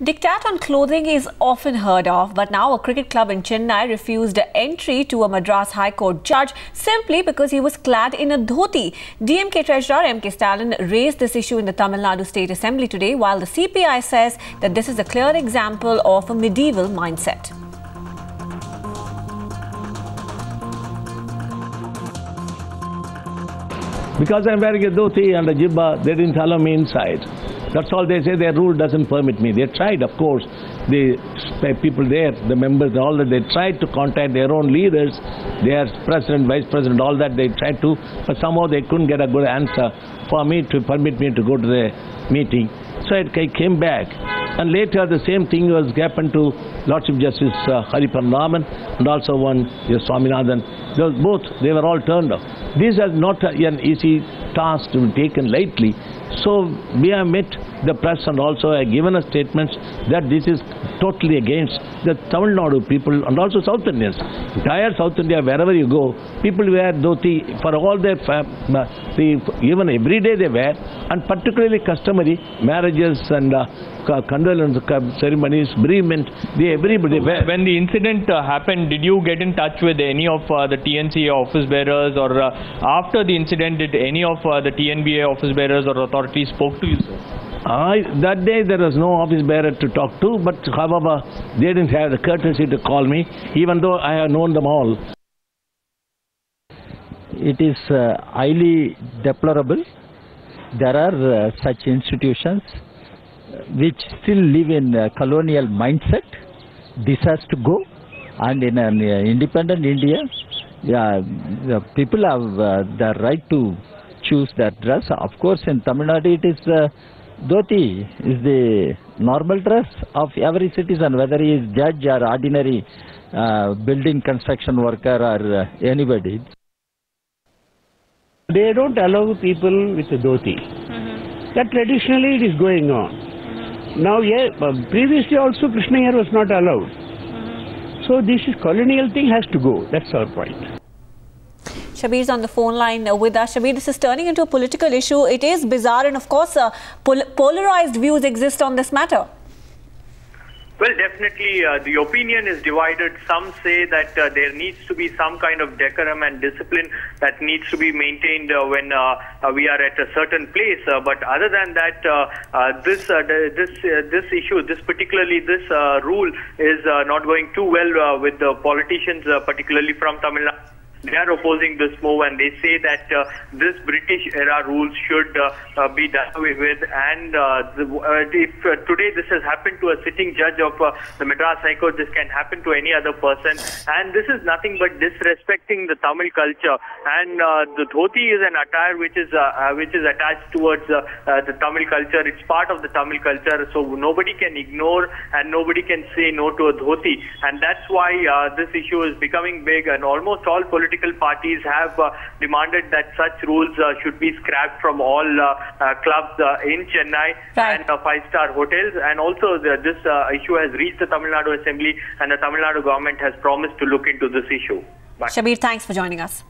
Diktat on clothing is often heard of, but now a cricket club in Chennai refused entry to a Madras High Court judge simply because he was clad in a dhoti. DMK Treasurer M.K. Stalin raised this issue in the Tamil Nadu State Assembly today, while the CPI says that this is a clear example of a medieval mindset. Because I'm wearing a dhoti and a jibba, they didn't allow me inside. That's all they say. Their rule doesn't permit me. They tried, of course, the people there, the members, all that, they tried to contact their own leaders, their president, vice president, all that they tried to, but somehow they couldn't get a good answer for me to permit me to go to the meeting. So I came back. And later the same thing was happened to Lordship Justice Hariparan Raman and also one Swaminathan. They were all turned off. This is not an easy task to be taken lightly. So we have met the press and also have given us statements that this is totally against the Tamil Nadu people and also South Indians. Entire South India, wherever you go, people wear dhoti for all their even every day they wear, and particularly customary marriages and condolence ceremonies, bereavement, everybody wear. When the incident happened, did you get in touch with any of the TNCA office bearers, or after the incident, did any of the TNBA office bearers or authorities spoke to you, sir? That day there was no office bearer to talk to, but however, they didn't have the courtesy to call me, even though I have known them all. It is highly deplorable. There are such institutions which still live in colonial mindset. This has to go, and in an independent India, the people have the right to choose their dress. Of course, in Tamil Nadu, it is dhoti is the normal dress of every citizen, whether he is judge or ordinary building construction worker or anybody. They don't allow people with a dhoti. That traditionally it is going on. Now, previously also Krishna here was not allowed. So this is colonial thing has to go. That's our point. Shabir is on the phone line with us. Shabir, this is turning into a political issue. It is bizarre, and of course polarized views exist on this matter. Well, definitely the opinion is divided. Some say that there needs to be some kind of decorum and discipline that needs to be maintained when we are at a certain place. But other than that, this issue, particularly this rule is not going too well with the politicians, particularly from Tamil Nadu. They are opposing this move, and they say that this British-era rules should be done away with. And if today this has happened to a sitting judge of the Madras High Court, this can happen to any other person. And this is nothing but disrespecting the Tamil culture. And the dhoti is an attire which is attached towards the Tamil culture. It's part of the Tamil culture, so nobody can ignore and nobody can say no to a dhoti. And that's why this issue is becoming big, and almost all political parties have demanded that such rules should be scrapped from all clubs in Chennai and five-star hotels. And also this issue has reached the Tamil Nadu Assembly, and the Tamil Nadu government has promised to look into this issue. Shabir, thanks for joining us.